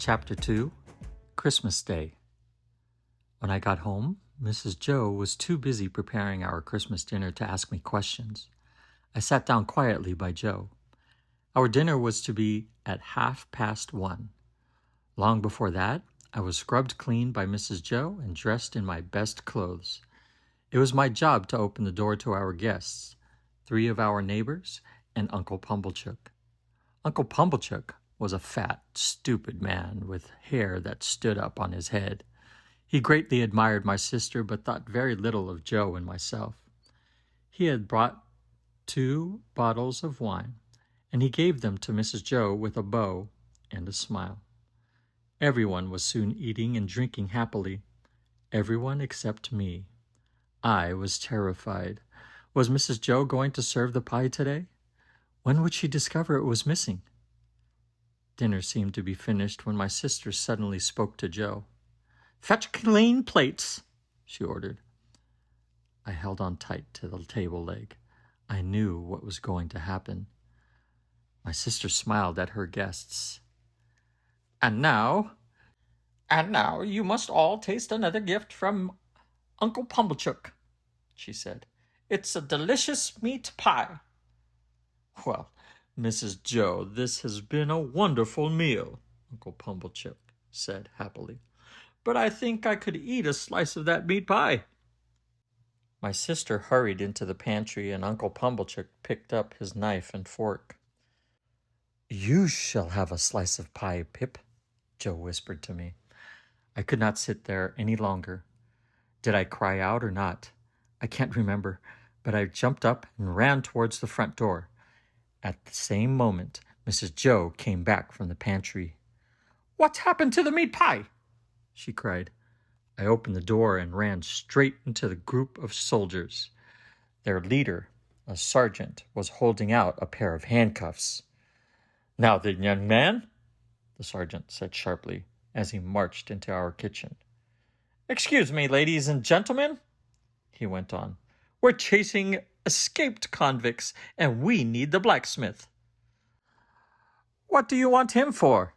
Chapter 2, Christmas Day. When I got home, Mrs. Joe was too busy preparing our Christmas dinner to ask me questions. I sat down quietly by Joe. Our dinner was to be at 1:30. Long before that, I was scrubbed clean by Mrs. Joe and dressed in my best clothes. It was my job to open the door to our guests, 3 of our neighbors and Uncle Pumblechook. Uncle Pumblechook was a fat, stupid man with hair that stood up on his head. He greatly admired my sister, but thought very little of Joe and myself. He had brought 2 bottles of wine, and he gave them to Mrs. Joe with a bow and a smile. Everyone was soon eating and drinking happily. Everyone except me. I was terrified. Was Mrs. Joe going to serve the pie today? When would she discover it was missing? Dinner seemed to be finished when my sister suddenly spoke to Joe. "Fetch clean plates," she ordered. I held on tight to the table leg. I knew what was going to happen. My sister smiled at her guests. And now you must all taste another gift from Uncle Pumblechook," she said. "It's a delicious meat pie." "Well, Mrs. Joe, this has been a wonderful meal," Uncle Pumblechook said happily. "But I think I could eat a slice of that meat pie." My sister hurried into the pantry, and Uncle Pumblechook picked up his knife and fork. "You shall have a slice of pie, Pip," Joe whispered to me. I could not sit there any longer. Did I cry out or not? I can't remember, but I jumped up and ran towards the front door. At the same moment, Mrs. Joe came back from the pantry. "What's happened to the meat pie?" she cried. I opened the door and ran straight into the group of soldiers. Their leader, a sergeant, was holding out a pair of handcuffs. "Now then, young man," the sergeant said sharply as he marched into our kitchen. "Excuse me, ladies and gentlemen," he went on. "We're chasing escaped convicts, and we need the blacksmith." "What do you want him for?"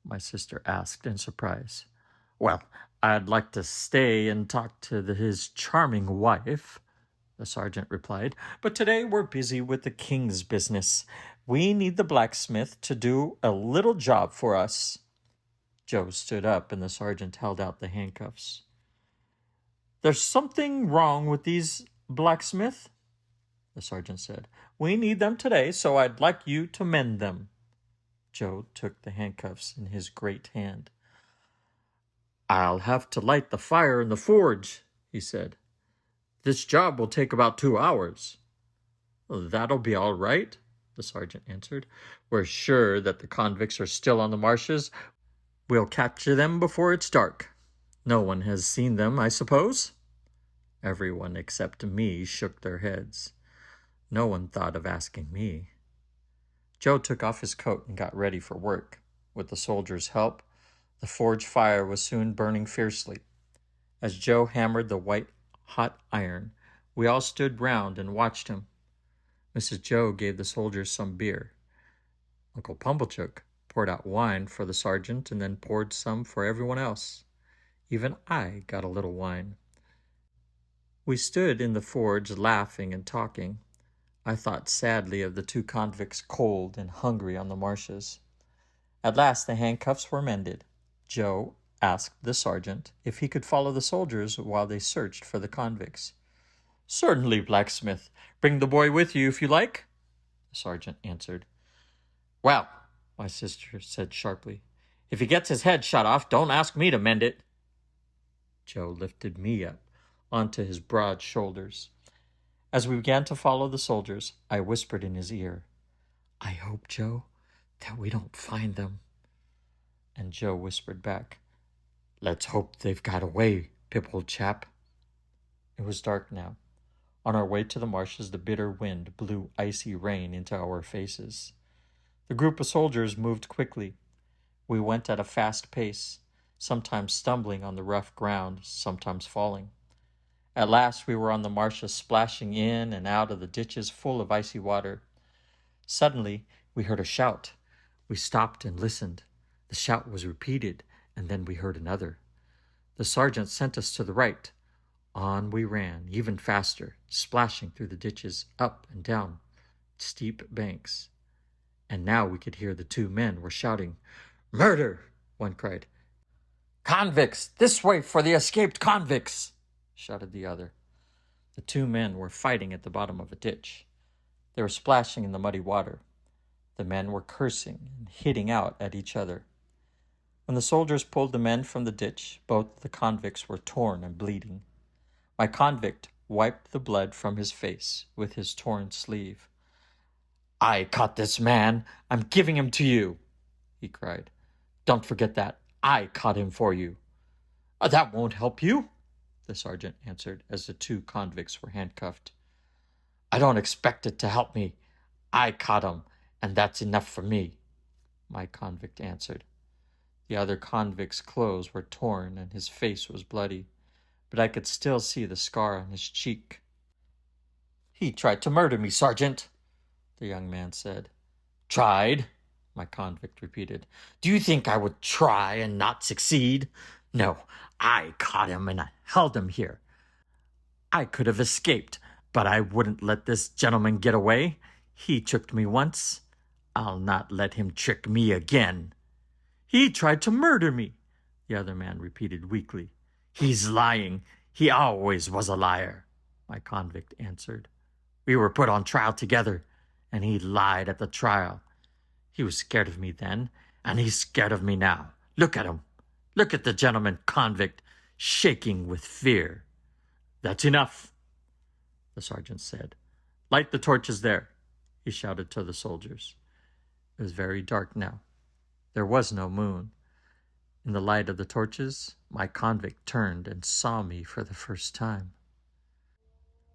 my sister asked in surprise. "Well, I'd like to stay and talk to his charming wife," the sergeant replied. "But today we're busy with the king's business. We need the blacksmith to do a little job for us." Joe stood up, and the sergeant held out the handcuffs. "There's something wrong with these, blacksmith," the sergeant said. "We need them today, so I'd like you to mend them." Joe took the handcuffs in his great hand. "I'll have to light the fire in the forge," he said. "This job will take about 2 hours. "That'll be all right," the sergeant answered. "We're sure that the convicts are still on the marshes. We'll capture them before it's dark. No one has seen them, I suppose?" Everyone except me shook their heads. No one thought of asking me. Joe took off his coat and got ready for work. With the soldiers' help, the forge fire was soon burning fiercely. As Joe hammered the white-hot iron, we all stood round and watched him. Mrs. Joe gave the soldiers some beer. Uncle Pumblechook poured out wine for the sergeant and then poured some for everyone else. Even I got a little wine. We stood in the forge laughing and talking. I thought sadly of the 2 convicts cold and hungry on the marshes. At last the handcuffs were mended. Joe asked the sergeant if he could follow the soldiers while they searched for the convicts. "Certainly, blacksmith. Bring the boy with you if you like," the sergeant answered. "Well," my sister said sharply, "if he gets his head shot off, don't ask me to mend it." Joe lifted me up onto his broad shoulders. As we began to follow the soldiers, I whispered in his ear, "I hope, Joe, that we don't find them." And Joe whispered back, "Let's hope they've got away, Pip, old chap." It was dark now. On our way to the marshes, the bitter wind blew icy rain into our faces. The group of soldiers moved quickly. We went at a fast pace, sometimes stumbling on the rough ground, sometimes falling. At last we were on the marshes, splashing in and out of the ditches full of icy water. Suddenly we heard a shout. We stopped and listened. The The shout was repeated, and then we heard another. The sergeant sent us to the right. On we ran, even faster, splashing through the ditches, up and down steep banks. And now we could hear the two men were shouting. "Murder!" one cried. "Convicts! This way for the escaped convicts!" shouted the other. The two men were fighting at the bottom of a ditch. They were splashing in the muddy water. The men were cursing and hitting out at each other. When the soldiers pulled the men from the ditch, both the convicts were torn and bleeding. My convict wiped the blood from his face with his torn sleeve. "I caught this man. I'm giving him to you," he cried. "Don't forget that. I caught him for you." "That won't help you," the sergeant answered as the two convicts were handcuffed. "I don't expect it to help me. I caught him, and that's enough for me," my convict answered. The other convict's clothes were torn and his face was bloody, but I could still see the scar on his cheek. "He tried to murder me, Sergeant," the young man said. "Tried?" my convict repeated. "Do you think I would try and not succeed? No, I caught him and I held him here. I could have escaped, but I wouldn't let this gentleman get away. He tricked me once. I'll not let him trick me again." "He tried to murder me," the other man repeated weakly. "He's lying. He always was a liar," my convict answered. "We were put on trial together, and he lied at the trial. He was scared of me then, and he's scared of me now. Look at him. Look at the gentleman convict, shaking with fear." "That's enough," the sergeant said. "Light the torches there," he shouted to the soldiers. It was very dark now. There was no moon. In the light of the torches, my convict turned and saw me for the first time.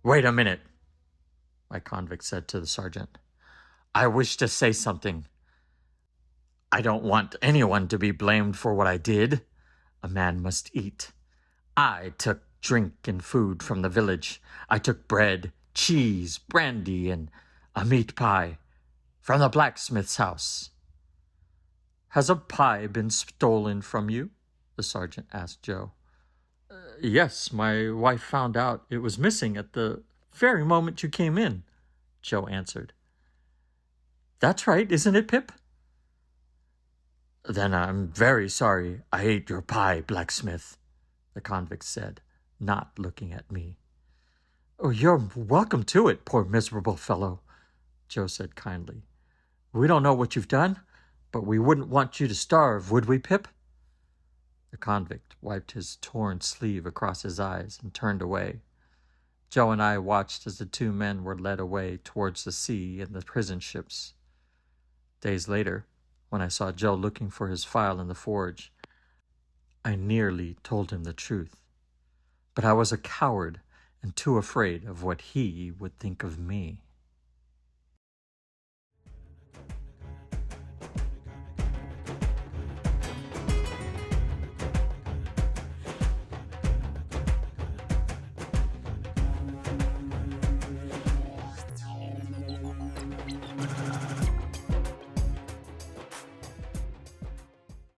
"Wait a minute," my convict said to the sergeant. "I wish to say something. I don't want anyone to be blamed for what I did. A man must eat. I took drink and food from the village. I took bread, cheese, brandy, and a meat pie from the blacksmith's house." "Has a pie been stolen from you?" the sergeant asked Joe. Yes, my wife found out it was missing at the very moment you came in," Joe answered. "That's right, isn't it, Pip?" "Then I'm very sorry I ate your pie, blacksmith," the convict said, not looking at me. "Oh, you're welcome to it, poor miserable fellow," Joe said kindly. "We don't know what you've done, but we wouldn't want you to starve, would we, Pip?" The convict wiped his torn sleeve across his eyes and turned away. Joe and I watched as the two men were led away towards the sea and the prison ships. Days later, when I saw Joe looking for his file in the forge, I nearly told him the truth. But I was a coward and too afraid of what he would think of me.